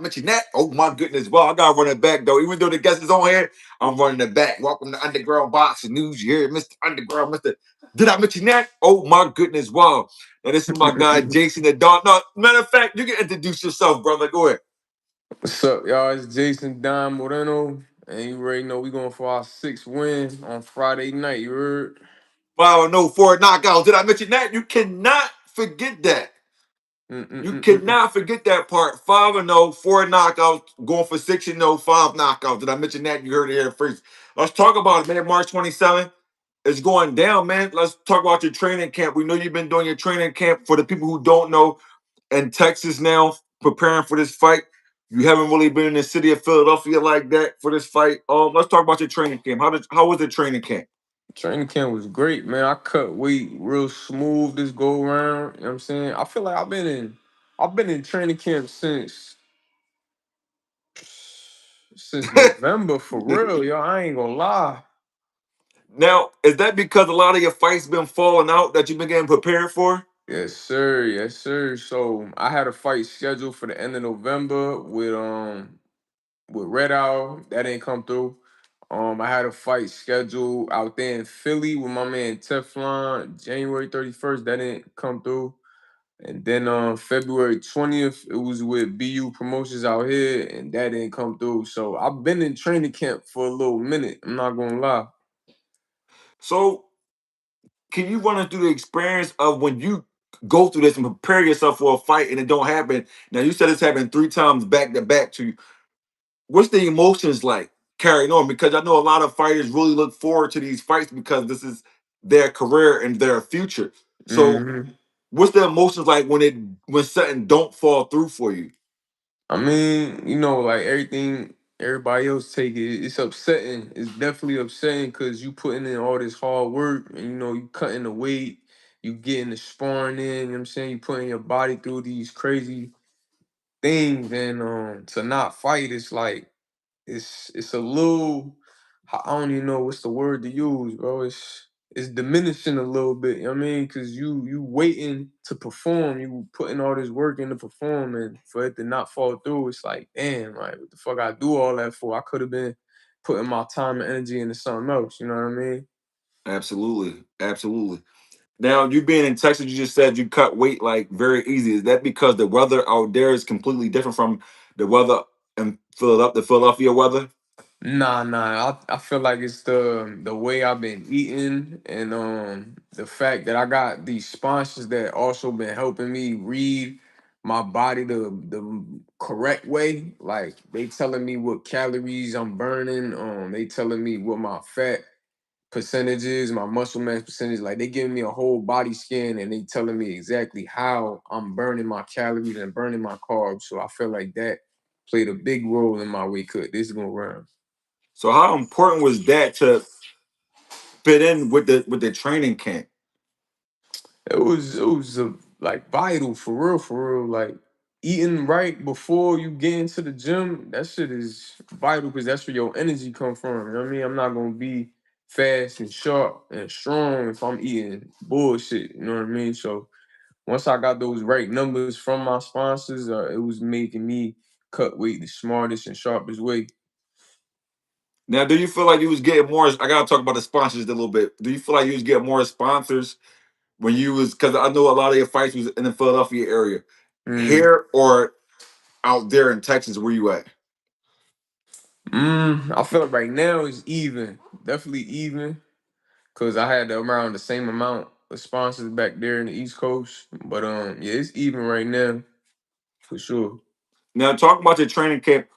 mention that. Oh my goodness. Well, I gotta run it back though. Even though the guest is on here, I'm running it back. Welcome to Underground Boxing News. You hear Mr. Underground, Mr. Did I mention that? Oh my goodness. Wow. Now this is my guy Jason the Don. No, matter of fact, you can introduce yourself, brother. Go ahead. What's up, y'all? It's Jason Moreno, and you already know we going for our sixth win on Friday night. You heard? Wow, no, 4 knockouts. Did I mention that? You cannot forget that. You Mm-mm-mm-mm. cannot forget that part. 5-0, 4 knockouts, going for 6-0, 5 knockouts. Did I mention that? You heard it here first. Let's talk about it, man. March 27th. It's going down, man. Let's talk about your training camp. We know you've been doing your training camp. For the people who don't know, in Texas now, preparing for this fight. You haven't really been in the city of Philadelphia like that for this fight. Let's talk about your training camp. How was the training camp? Training camp was great, man. I cut weight real smooth this go around. You know what I'm saying? I feel like I've been in training camp since November for real, yo. I ain't gonna lie. Now, is that because a lot of your fights been falling out that you've been getting prepared for? Yes, sir. Yes, sir. So I had a fight scheduled for the end of November with Red Owl. That didn't come through. I had a fight scheduled out there in Philly with my man Teflon, January 31st. That didn't come through. And then on February 20th, it was with BU Promotions out here, and that didn't come through. So I've been in training camp for a little minute. I'm not gonna lie. So, can you run us through the experience of when you go through this and prepare yourself for a fight and it don't happen? Now, you said it's happened 3 times back to back to you. What's the emotions like carrying on? Because I know a lot of fighters really look forward to these fights because this is their career and their future. So, hmm what's the emotions like when something don't fall through for you? I mean, like everything everybody else take it, it's upsetting. It's definitely upsetting because you putting in all this hard work and you cutting the weight, you getting the sparring in, you know what I'm saying? You putting your body through these crazy things and to not fight, it's like it's a little I don't even know what's the word to use, bro. It's diminishing a little bit, you know what I mean? Because you waiting to perform, you putting all this work in to perform, and for it to not fall through, it's like, damn, like what the fuck I do all that for? I could have been putting my time and energy into something else, you know what I mean? Absolutely, absolutely. Now, you being in Texas, you just said you cut weight like very easy. Is that because the weather out there is completely different from the weather in Philadelphia, the Philadelphia weather? Nah. I feel like it's the way I've been eating and the fact that I got these sponsors that also been helping me read my body the correct way. Like they telling me what calories I'm burning. They telling me what my fat percentages, my muscle mass percentage. Like they giving me a whole body scan and they telling me exactly how I'm burning my calories and burning my carbs. So I feel like that played a big role in my weight cut this go round. So, how important was that to fit in with the training camp? It was like vital for real. Like eating right before you get into the gym, that shit is vital because that's where your energy come from. You know what I mean? I'm not gonna be fast and sharp and strong if I'm eating bullshit. You know what I mean? So once I got those right numbers from my sponsors, it was making me cut weight the smartest and sharpest way. Now, do you feel like you was getting more? I gotta talk about the sponsors a little bit. Do you feel like you was getting more sponsors when you was? Because I know a lot of your fights was in the Philadelphia area, Mm. here or out there in Texas. Where you at? I feel like right now it's even, definitely even. Cause I had around the same amount of sponsors back there in the East Coast. But yeah, it's even right now for sure. Now, talk about your training camp.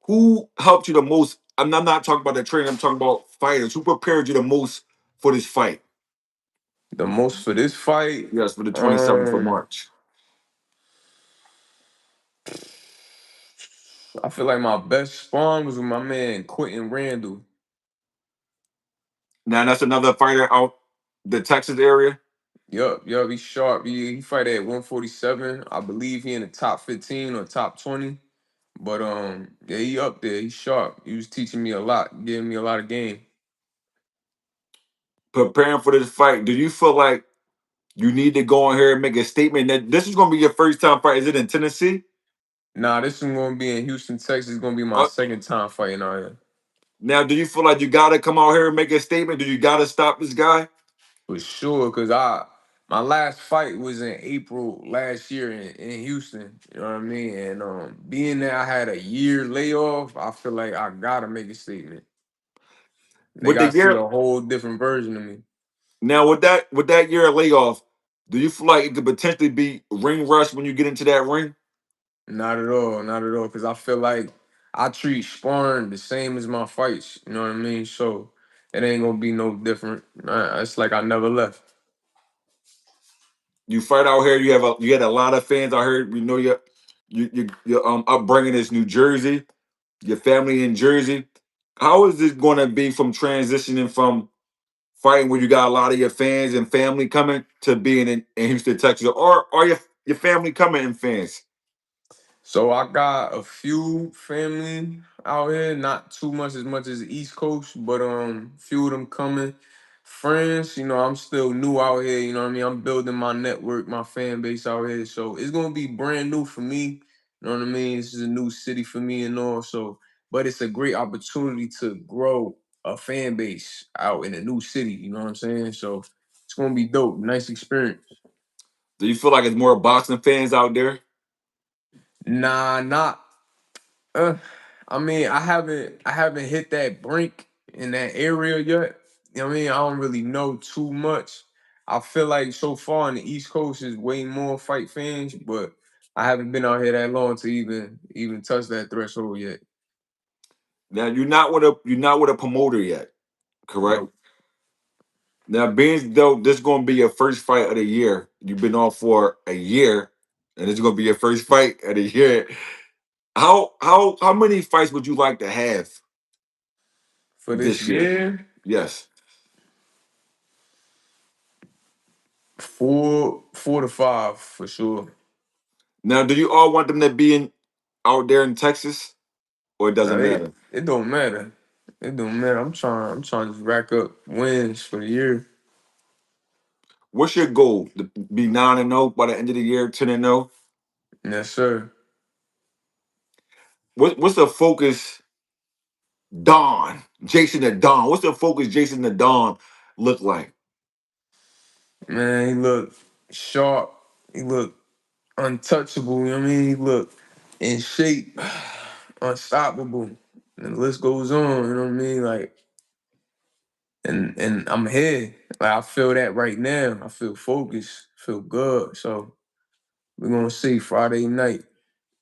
Who helped you the most? I'm not talking about the training. I'm talking about fighters. Who prepared you the most for this fight? The most for this fight, Yes, for the 27th of um, March. I feel like my best spawn was with my man Quentin Randall. Now that's another fighter out the Texas area. Yup, he's sharp. He fight at 147. I believe he in the top 15 or top 20. But yeah, he up there. He's sharp. He was teaching me a lot, giving me a lot of game. Preparing for this fight. Do you feel like you need to go on here and make a statement that this is going to be your first time fight? Is it in Tennessee? Nah, this is gonna be in Houston, Texas. It's gonna be my Uh, second time fighting out here. Now, do you feel like you gotta come out here and make a statement? Do you gotta stop this guy? For sure, cause my last fight was in April last year in Houston. You know what I mean? And being there, I had a year layoff. I feel like I gotta make a statement. They With the gotta see year a whole different version of me. now, with that year layoff, do you feel like it could potentially be ring rust when you get into that ring? Not at all, not at all. Cause I feel like I treat sparring the same as my fights. You know what I mean? So it ain't gonna be no different. It's like I never left. You fight out here, you had a lot of fans out here. We know your upbringing is New Jersey, your family in Jersey. How is this going to be from transitioning from fighting where you got a lot of your fans and family coming to being in Houston, Texas, or are your family coming and fans? So I got a few family out here, not too much as the East Coast, but few of them coming. Friends, I'm still new out here, you know what I mean? I'm building my network, my fan base out here. So it's gonna be brand new for me. You know what I mean? This is a new city for me and all. So, but it's a great opportunity to grow a fan base out in a new city, you know what I'm saying? So it's gonna be dope, nice experience. Do you feel like it's more boxing fans out there? Nah, not Uh, I mean, I haven't hit that brink in that area yet. You know what I mean? I don't really know too much. I feel like so far on the East Coast is way more fight fans, but I haven't been out here that long to even touch that threshold yet. Now you're not with a promoter yet, correct? No. Now, being though this is going to be your first fight of the year, you've been off for a year, and it's going to be your first fight of the year. How many fights would you like to have For this this year? year, Yes. 4 to 5 for sure. Now, do you all want them to be in out there in Texas, or it Now doesn't it matter? it don't matter. It don't matter. I'm trying to just rack up wins for the year. What's your goal? To be 9-0 by the end of the year, 10-0. Yes, sir. What's the focus? Don, Jason the Don. What's the focus? Jason the Don look like? Man, he looked sharp. He looked untouchable. You know what I mean? He looked in shape, unstoppable. And the list goes on. You know what I mean? Like, and I'm here. Like I feel that right now. I feel focused. Feel good. So we're gonna see Friday night.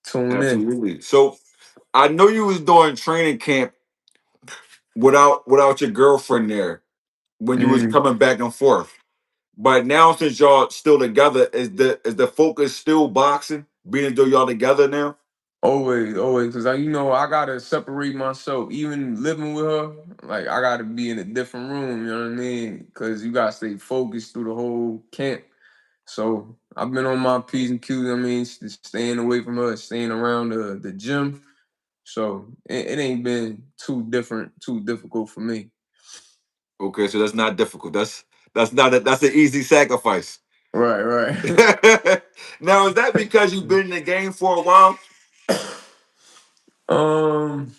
Tune in. Absolutely. So I know you was doing training camp without your girlfriend there when you was Mm, coming back and forth. But now since y'all still together, is the focus still boxing? Being as though y'all together now? always, always, cause I gotta separate myself. Even living with her, like I gotta be in a different room. You know what I mean? Cause you gotta stay focused through the whole camp. So I've been on my P's and Q's. I mean, staying away from her, staying around the gym. So it ain't been too difficult for me. Okay, so that's not difficult. That's an easy sacrifice. Right, right. Now is that because you've been in the game for a while? um,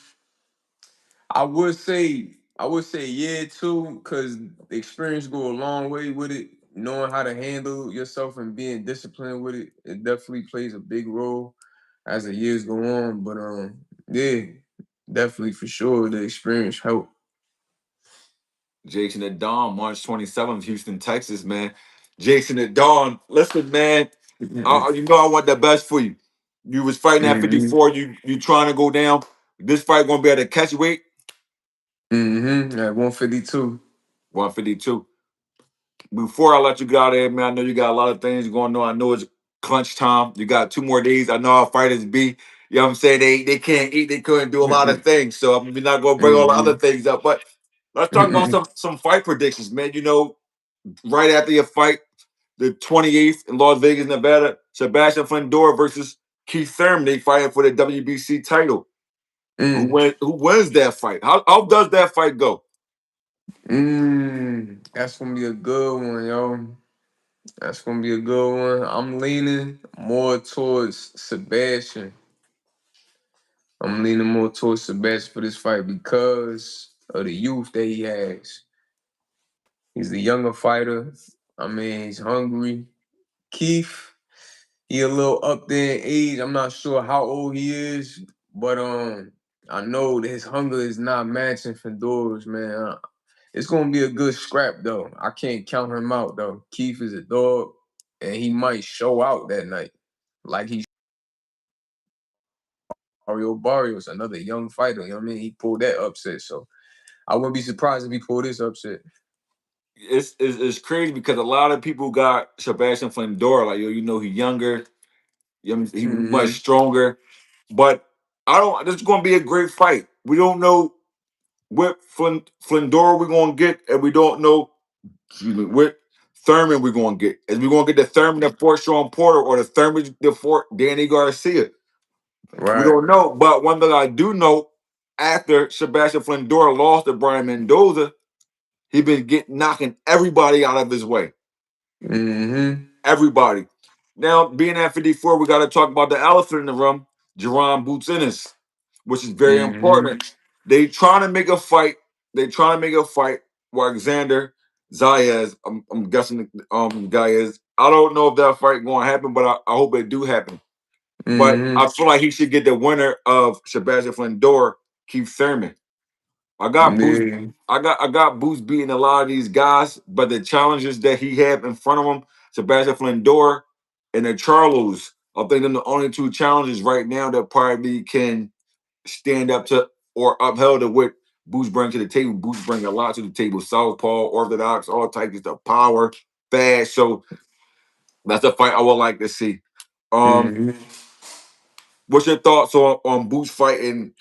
I would say yeah too, cause the experience go a long way with it. Knowing how to handle yourself and being disciplined with it, it definitely plays a big role as the years go on. But yeah, definitely for sure the experience helped. Jason at Dawn, March 27th, Houston, Texas, man. Jason at Dawn, listen, man. You know I want the best for you. You was fighting at Mm-hmm. 54. You trying to go down. This fight gonna be at a catch weight, Mm-hmm. At 152. 152. Before I let you get out of here, man, I know you got a lot of things going on. I know it's crunch time. You got 2 more days. I know how fighters be. You know what I'm saying? They can't eat, they couldn't do a lot of things. So I'm not gonna bring all the other Mm-hmm. things up. But let's talk about some fight predictions, man. You know, right after your fight, the 28th in Las Vegas, Nevada, Sebastian Fundora versus Keith Thurman. They fighting for the WBC title. Mm. Who wins that fight? How does that fight go? That's gonna be a good one, yo. That's gonna be a good one. I'm leaning more towards Sebastian. I'm leaning more towards Sebastian for this fight because of the youth that he has. He's the younger fighter. I mean, he's hungry. Keith, he a little up there in age. I'm not sure how old he is, but I know that his hunger is not matching Fedor's, man. It's gonna be a good scrap though. I can't count him out though. Keith is a dog, and he might show out that night, like he Mario Barrios, another young fighter. You know what I mean? He pulled that upset, so I wouldn't be surprised if he pulled this upset. It's crazy because a lot of people got Sebastian Flandora like, yo, you know, he younger, he much Mm-hmm. stronger, but I don't. This is going to be a great fight. We don't know what Flandora we're going to get, and we don't know, excuse me, what Thurman we're going to get. Is we going to get the Thurman that fought Sean Porter or the Thurman that fought Danny Garcia? We Right. don't know. But one thing I do know, after Sebastian Flandora lost to Brian Mendoza, he been knocking everybody out of his way. Mm-hmm. Everybody. Now, being at 54, we got to talk about the elephant in the room, Jerron Boots Ennis, which is very Mm-hmm. important. They trying to make a fight. They trying to make a fight with Alexander Zayas. I'm guessing the guy is. I don't know if that fight going to happen, but I hope it do happen. But I Mm-hmm. feel like he should get the winner of Sebastian Flandor, Keith Thurman. I got Boots. Yeah. I got Boots beating a lot of these guys, but the challenges that he had in front of him, Sebastian Flandor and the Charlos, I think them the only two challenges right now that probably can stand up to or upheld to what Boots brings to the table. Boots bring a lot to the table. Southpaw, orthodox, all types of stuff, power, fast. So that's a fight I would like to see. Um, Mm-hmm. what's your thoughts on Boots fighting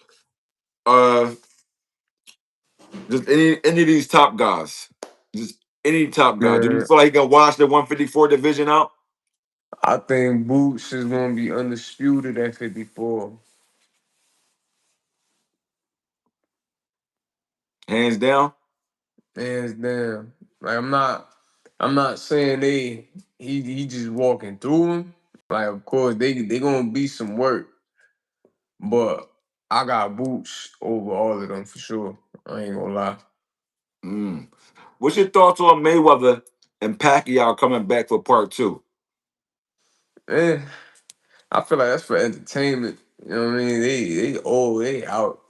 just any of these top guys? Just any top guy. Do you Yeah. feel like he can wash the 154 division out? I think Boots is gonna be undisputed at 54. Hands down. Hands down. Like I'm not saying he just walking through him. Like of course they gonna be some work, but I got Boots over all of them for sure. I ain't gonna lie. Mm. What's your thoughts on Mayweather and Pacquiao coming back for part two? Eh, I feel like that's for entertainment. You know what I mean? They old, they out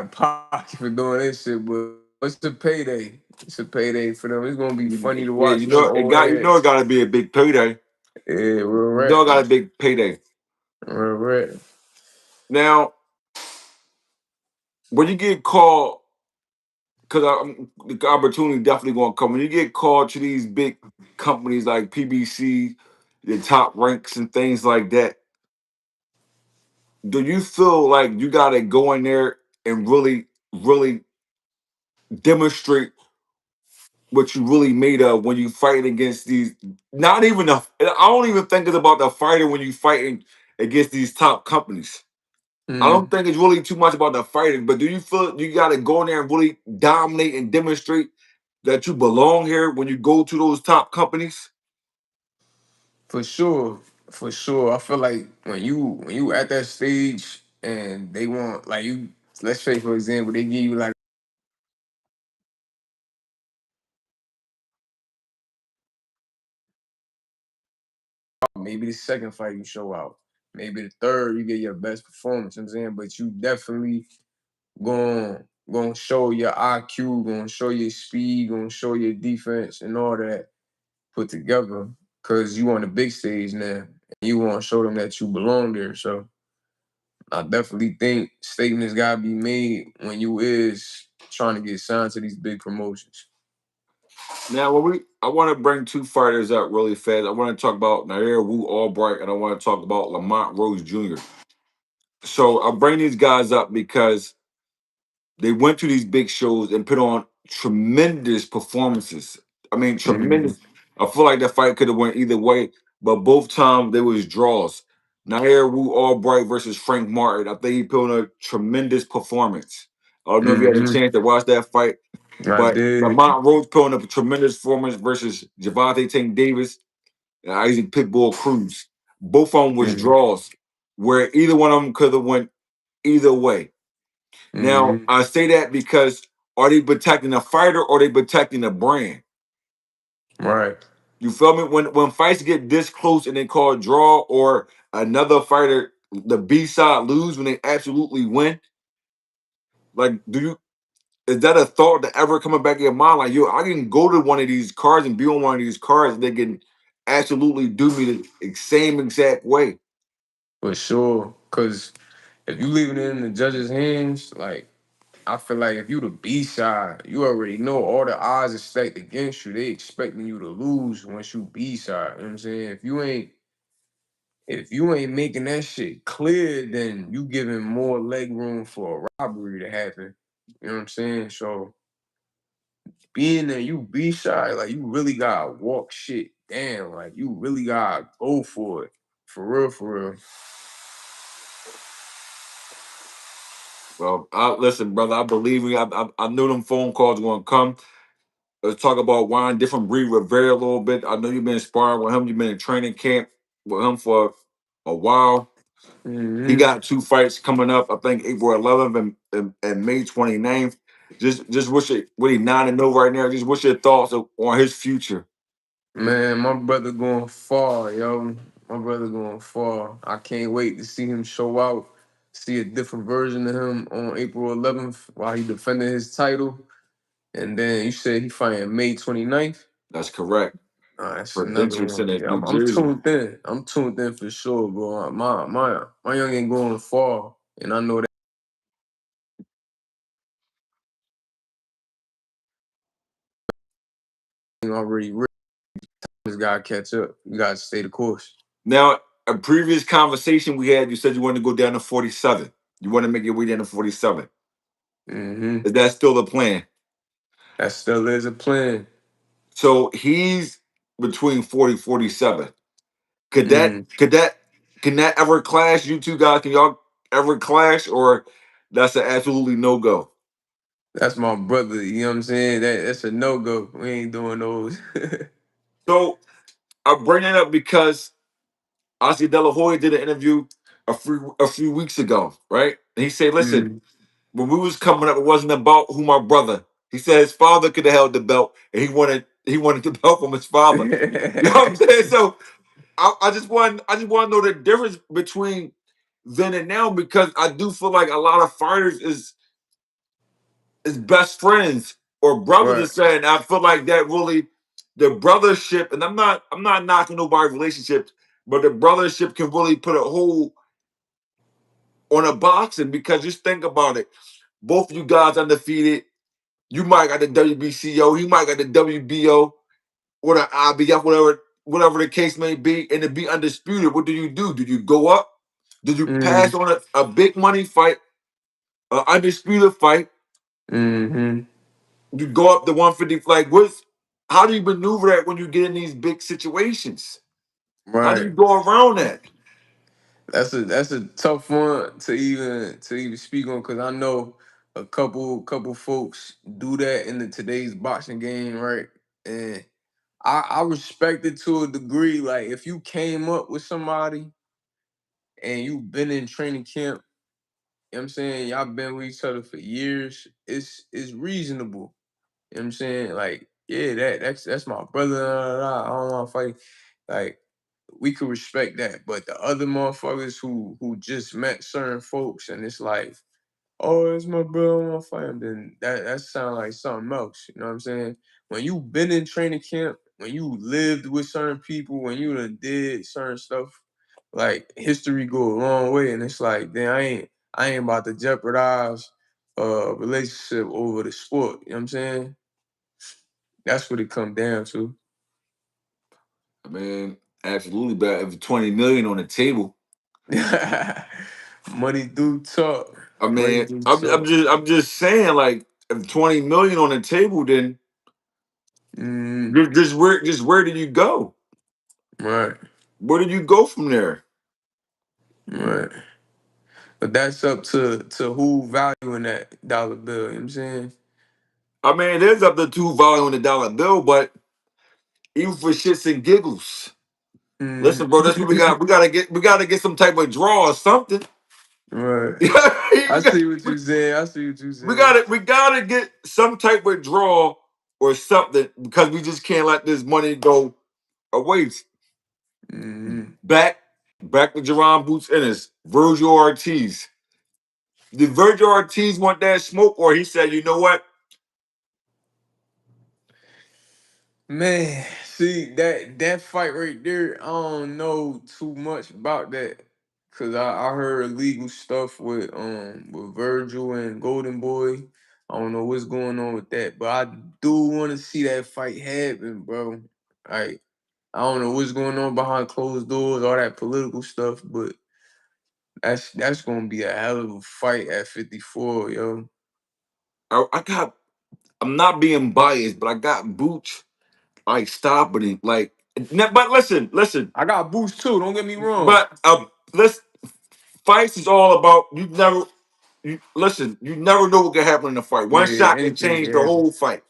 of pocket for doing this shit, but what's the payday? It's a payday for them. It's gonna be funny to Yeah, watch them old it heads. got to be a big payday. Yeah, real You know rap. it got a big payday. Real rap. Now, when you get called, because the opportunity definitely going to come. When you get called to these big companies like PBC, the top ranks and things like that, do you feel like you got to go in there and really, really demonstrate what you really made of when you fight against these? Not even I don't even think it's about the fighter when you fighting against these top companies. I don't Mm, think it's really too much about the fighting, but do you feel you got to go in there and really dominate and demonstrate that you belong here when you go to those top companies? for sure. For sure. I feel like when you at that stage and they want like you let's say for example, they give you like maybe the second fight you show out. Maybe the third you get your best performance, you know what I'm saying? But you definitely gonna show your IQ, gonna show your speed, gonna show your defense and all that put together. Cause you on the big stage now. And you wanna show them that you belong there. So I definitely think statements gotta be made when you is trying to get signed to these big promotions. Now, I want to bring two fighters up really fast. I want to talk about Nair Wu Albright, and I want to talk about Lamont Rose Jr. So I bring these guys up because they went to these big shows and put on tremendous performances. I mean, Mhm. tremendous. I feel like that fight could have went either way, but both times there was draws. Nair Wu Albright versus Frank Martin. I think he put on a tremendous performance. I don't know if you had a Mhm. chance to watch that fight, I but did. Lamont Rose put on a tremendous performance versus Javante Tank Davis and Isaac Pitbull Cruz. Both of them was Mhm. draws, where either one of them could have went. either way. Now, Mm-hmm. I say that because are they protecting the fighter or are they protecting the brand? Right. You feel me? When fights get this close and they call a draw or another fighter, the B side lose when they absolutely win, like, do you is that a thought that ever coming back in your mind? Like, yo, I can go to one of these cards and be on one of these cards, and they can absolutely do me the same exact way. For sure. Cause if you leaving it in the judge's hands, like I feel like if you the B side, you already know all the odds are stacked against you. They expecting you to lose once you B side. You know what I'm saying? If you ain't making that shit clear, then you giving more leg room for a robbery to happen. You know what I'm saying? So being that you B side, like you really gotta walk shit down. Like you really gotta go for it. For real, for real. Well, listen, brother, I believe me. I knew them phone calls were gonna come. Let's talk about wine, different breed Rivera a little bit. I know you've been sparring with him. You've been in training camp with him for a while. He Mm-hmm. got two fights coming up. I think April 11th and May 29th. Just wish it. What he 9-0 right now. Just what's your thoughts on his future? Man, my brother going far, yo. My brother going far. I can't wait to see him show out, see a different version of him on April 11th while he defending his title. And then you said he fighting May 29th. That's correct. That's another Prudential one. Center, Yeah, New I'm Jersey. tuned in. I'm tuned in for sure, bro. My young ain't going far, and I know that he already ready. Just gotta catch up. You gotta stay the course. Now, a previous conversation we had, you said you wanted to go down to 47. You want to make your way down to 47. Mm-hmm. Is that still the plan? That still is a plan. So he's between 40 47. Could that Mm. could that can that ever clash? You two guys, can y'all ever clash, or that's an absolutely no go? That's my brother. You know what I'm saying? That's a no go. We ain't doing those. So I bring that up because Oscar De La Hoya did an interview a few weeks ago, right? And he said, "Listen, Mm. when we was coming up, it wasn't about who my brother." He said his father could have held the belt, and he wanted the belt from his father. You know what I'm saying? So I just want to know the difference between then and now because I do feel like a lot of fighters is best friends or brothers Right. are saying. I feel like that really the brothership, and I'm not knocking nobody's relationships, but the brothership can really put a hold on a boxing because just think about it. Both of you guys undefeated. You might got the WBCO, he might got the WBO or the IBF, whatever the case may be, and to be undisputed. What do you do? Do you go up? Did you pass Mm. on a big money fight, an undisputed fight? Mm-hmm. You go up to 150. Like, how do you maneuver that when you get in these big situations? How do Right. you go around that? That's a tough one to even speak on because I know a couple folks do that in the today's boxing game, right? And I respect it to a degree. Like if you came up with somebody and you've been in training camp, you know what I'm saying, y'all been with each other for years, it's reasonable. You know what I'm saying? Like, yeah, that's my brother. I don't want to fight. Like, we could respect that. But the other motherfuckers who just met certain folks and it's like, oh, it's my brother, I want to fight him, then that sounds like something else. You know what I'm saying? When you been in training camp, when you lived with certain people, when you done did certain stuff, like history go a long way. And it's like, then I ain't about to jeopardize a relationship over the sport. You know what I'm saying? That's what it come down to. I mean, absolutely. But if 20 million on the table, Money do talk. I Money mean, do I'm talk. just saying, like, if 20 million on the table, then Mm, just where do you go? right, Where do you go from there? right. But that's up to who valuing that dollar bill. You know what I'm saying? I mean, it is up to two volume on the dollar bill, but even for shits and giggles. Mm. Listen, bro, that's what we got. We gotta get some type of draw or something. Right. we I got see what we, you saying. I see what you we saying. gotta we gotta get some type of draw or something because we just can't let this money go a waste. Mm-hmm. Back back to Jerron Boots Ennis, Virgil Ortiz. Did Virgil Ortiz want that smoke, or he said, you know what? Man, see that fight right there, I don't know too much about that. Cause I heard illegal stuff with Virgil and Golden Boy. I don't know what's going on with that. But I do want to see that fight happen, bro. Like I don't know what's going on behind closed doors, all that political stuff, but that's gonna be a hell of a fight at 54, yo. I got. I'm not being biased, but I got Boots like stopping him. Like, but listen. I got boost too, don't get me wrong. But let's fights is all about you never. You listen. You never know what can happen in a fight. One Yeah, shot can anything change can the happen. whole fight.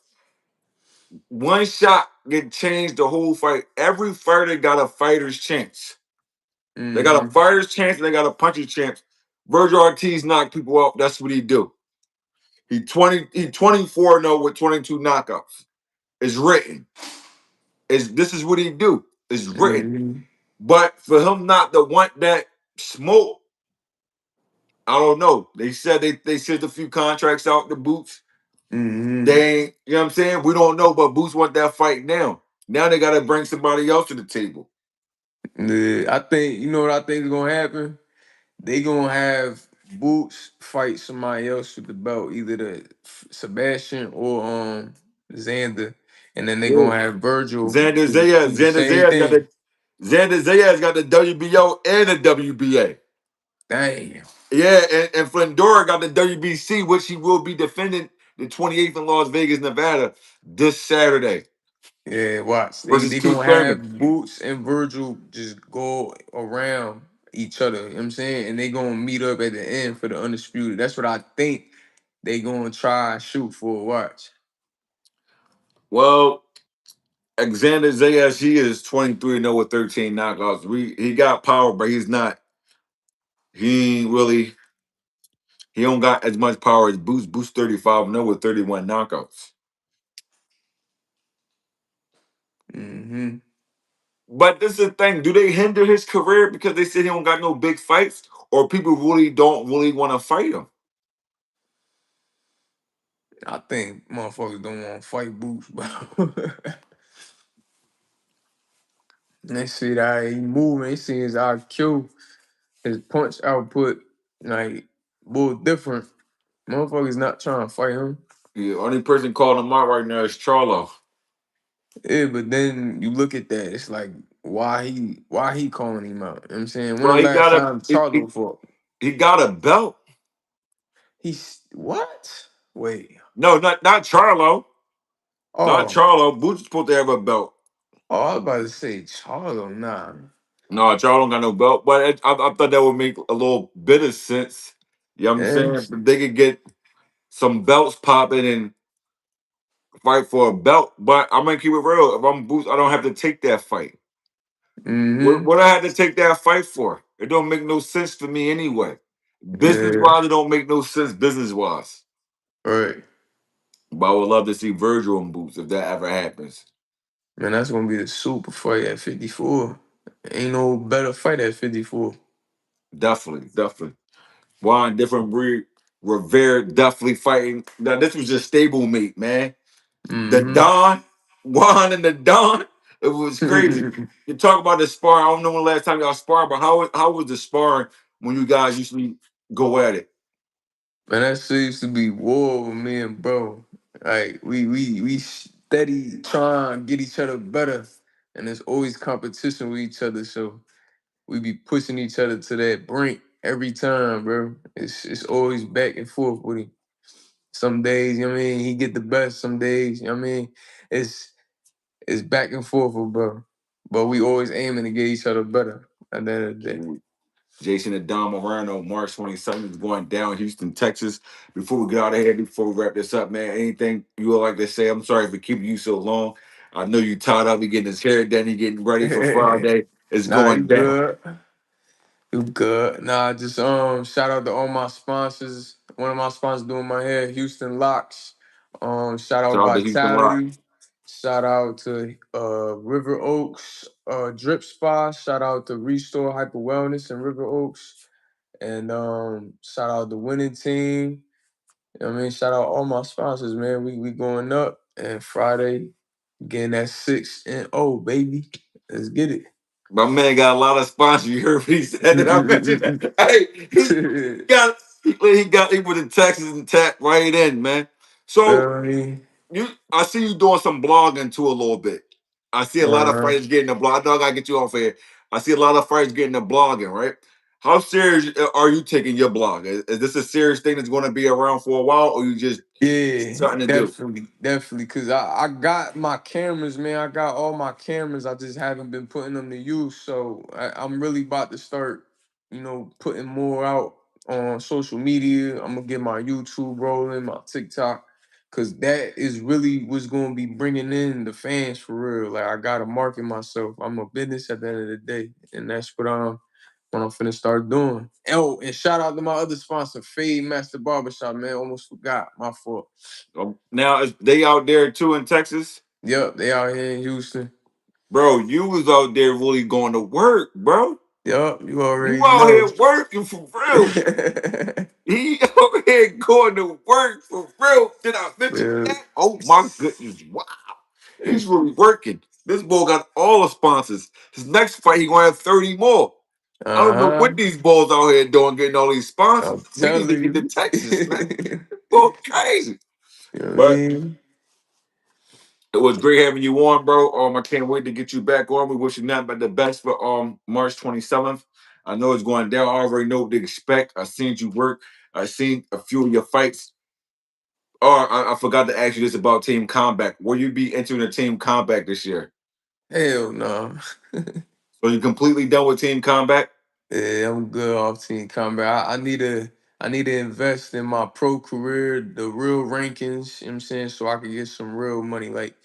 One shot can change the whole fight. Every fighter got a fighter's chance. They got a Mm-hmm. fighter's chance. And they got a puncher's chance. Virgil Ortiz knocked people out. That's what he do. He 24-0 with 22 knockouts. It's written. This is what he do. It's written. Mm-hmm. But for him not to want that smoke, I don't know. They said they sent a few contracts out to Boots. Mm-hmm. They ain't, you know what I'm saying? We don't know, but Boots want that fight now. Now they gotta bring somebody else to the table. Yeah, I think you know what I think is gonna happen. They gonna have Boots fight somebody else with the belt, either the Sebastian or Xander, and then they Yeah. gonna have Virgil Xander do, Zayas, do the Xander same Zayas got thing. the Xander Zayas got the WBO and the WBA. Damn. Yeah, and Flendora got the WBC, which he will be defending the 28th in Las Vegas, Nevada, this Saturday Yeah, watch. versus They Keith gonna Thurman. have Boots and Virgil just go around each other. You know what I'm saying? And they gonna meet up at the end for the undisputed. That's what I think they gonna try and shoot for. Watch. Well, Alexander Zayas, he is 23-0 with 13 knockouts. He got power, but he's not. He ain't really. He don't got as much power as Boost. Boost 35-0 with 31 knockouts. Mm-hmm. But this is the thing: do they hinder his career because they said he don't got no big fights, or people really don't really want to fight him? I think motherfuckers don't want to fight Boots, bro. They see that he moving, they see his IQ, his punch output, like, bull different. Motherfuckers not trying to fight him. The only person calling him out right now is Charlo. Yeah, but then you look at that, it's like, why he calling him out? You know what I'm saying? When the Bro, he last got a time Charlo fought? he got a belt. He's what? Wait. No, not Charlo. Not Oh, Charlo. Boots is supposed to have a belt. I was about to say Charlo, nah. No, Charlo don't got no belt. But I thought that would make a little bit of sense. You know what I'm Yeah. saying? If they could get some belts popping and fight for a belt. But I'm gonna keep it real. If I'm Boots, I don't have to take that fight. Mm-hmm. What I had to take that fight for? It don't make no sense for me anyway. Business Yeah. wise, it don't make no sense business wise. Right. But I would love to see Virgil and Boots if that ever happens. Man, that's gonna be the super fight at 54. Ain't no better fight at 54. Definitely. Juan, different breed. Rivera definitely fighting. Now, this was just stablemate, man. The Mm-hmm. Don, Juan and the Don. It was crazy. You talk about the spar. I don't know when the last time y'all sparred, but how was the sparring when you guys usually go at it? Man, that shit used to be war with me and bro. Like we steady trying to get each other better, and there's always competition with each other. So we be pushing each other to that brink every time, bro. It's always back and forth with him. Some days, you know what I mean, he get the best. Some days, you know what I mean, it's back and forth, with bro. But we always aiming to get each other better at the end of the day. Jason and Don Moreno, March 27th is going down Houston, Texas. Before we get out of here, before we wrap this up, man, anything you would like to say? I'm sorry for keeping you so long. I know you tied up. He getting his hair done. He getting ready for Friday. It's Nah, you going down. good. You good? Nah, just shout out to all my sponsors. One of my sponsors doing my hair, Houston Locks. Shout out Shout out to Houston Rock. Vitality. Shout out to River Oaks Drip Spa. Shout out to Restore Hyper Wellness in River Oaks. And shout out the winning team. You know what I mean? Shout out all my sponsors, man. We going up. And Friday, getting that 6-0, baby. Let's get it. My man got a lot of sponsors. You heard what he said? Did I mention that? Hey, he put the Texas and tap right in, man. So uh, I see you doing some blogging too a little bit. I see a lot of uh, fighters getting the blog. I know I gotta get you off here. I see a lot of fighters getting the blogging, right? How serious are you taking your blog? Is this a serious thing that's going to be around for a while, or you just yeah, something to do? definitely. Cause I got my cameras, man. I got all my cameras. I just haven't been putting them to use. So I'm really about to start, putting more out on social media. I'm gonna get my YouTube rolling, my TikTok, cause that is really what's gonna be bringing in the fans for real. Like I gotta market myself. I'm a business at the end of the day, and that's what I'm finna start doing. Oh, and shout out to my other sponsor, Fade Master Barbershop, man. Almost forgot. My fault. Now is they out there too in Texas, Yep, they out here in Houston. bro. You was out there really going to work, bro. Yep, you You already out know. here working for real. He over here going to work for real. Did I mention Yeah. that? Oh my goodness! Wow, he's really working. This boy got all the sponsors. His next fight, he gonna have 30 more. I don't know Uh-huh. what these boys out here doing, getting all these sponsors. I'm We need to get to telling Texas, man. you. Boy, crazy. You know what I But mean? it was great having you on, bro. I can't wait to get you back on. We wish you nothing but the best for March 27th. I know it's going down. I already know what to expect. I seen you work. I seen a few of your fights. Oh, I forgot to ask you this about Team Combat. Will you be entering a Team Combat this year? Hell no. So you completely done with Team Combat? Yeah, I'm good off Team Combat. I need to invest in my pro career, the real rankings, you know what I'm saying, so I can get some real money. Like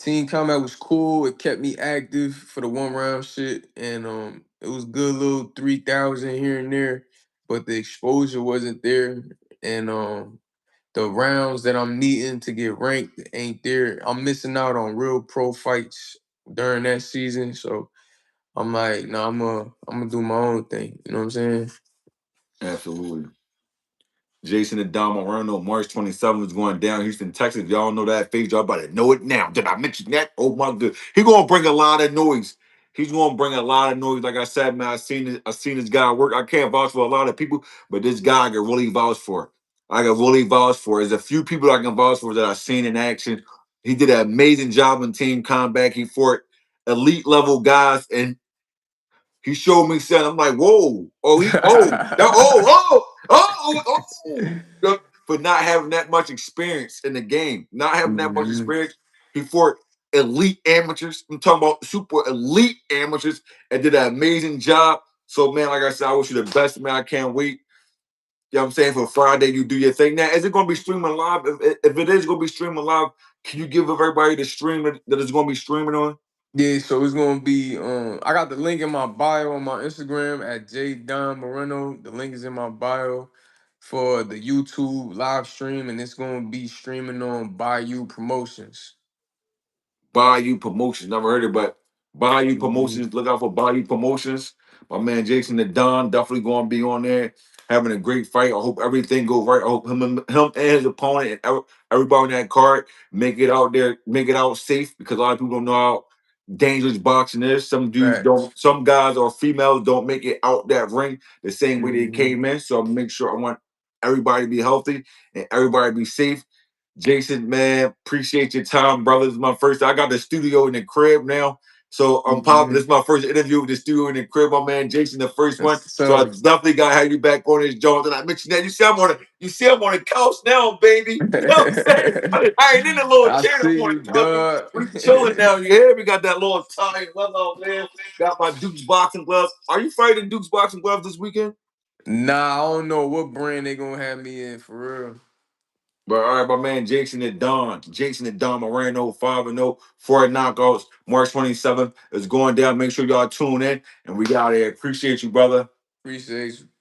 Team Combat was cool. It kept me active for the 1 round shit. And it was good little 3,000 here and there, but the exposure wasn't there. And the rounds that I'm needing to get ranked ain't there. I'm missing out on real pro fights during that season. So I'm like, nah, I'm gonna do my own thing. You know what I'm saying? Absolutely. Jason and Dom Moreno, March 27th is going down Houston, Texas. Y'all know that face. Y'all about to know it now. Did I mention that? Oh my good. He gonna bring a lot of noise. He's gonna bring a lot of noise. Like I said, man, I seen this guy work. I can't vouch for a lot of people, but this guy I can really vouch for. I can really vouch for. There's a few people I can vouch for that I've seen in action. He did an amazing job in Team Combat. He fought elite level guys, and he showed me something. I'm like, whoa, for not having that much experience in the game, not having that much Mhm. experience. He fought elite amateurs. I'm talking about super elite amateurs and did an amazing job. So, man, like I said, I wish you the best, man. I can't wait. You know what I'm saying? For Friday, you do your thing. Now, is it going to be streaming live? If it is going to be streaming live, can you give everybody the stream that it's going to be streaming on? Yeah, so it's gonna be I got the link in my bio on my Instagram at jdonmoreno. The link is in my bio for the YouTube live stream, and it's gonna be streaming on Bayou Promotions. Bayou Promotions. Never heard it, but Bayou Mhm. Promotions. Look out for Bayou Promotions. My man Jason the Don definitely going to be on there having a great fight. I hope everything goes right. I hope him and his opponent and everybody on that card make it out there, make it out safe because a lot of people don't know how dangerous boxing is. Some dudes Facts. don't. Some guys or females don't make it out that ring the same way they Mhm. came in. So I'm make sure I want everybody to be healthy and everybody to be safe. Jason, man, appreciate your time, brother. This is my first. I got the studio in the crib now. So I'm popping. This Mhm. is my first interview with the studio in the crib. My man Jason, the first one. So I So definitely gotta have you back on this joint. And I mentioned that you see I'm on the couch now, baby. You know what I'm saying? I ain't in a little I chair. I'm see on you, the couch. dog. We chilling now. You hear me? Got that little tie glove on, man. Got my Duke's boxing gloves. Are you fighting Duke's boxing gloves this weekend? Nah, I don't know what brand they gonna have me in for real. But all right, my man Jason and Don Moreno, 5-0, 4 knockouts, March 27th is going down. Make sure y'all tune in and we got here. Appreciate you, brother. Appreciate you.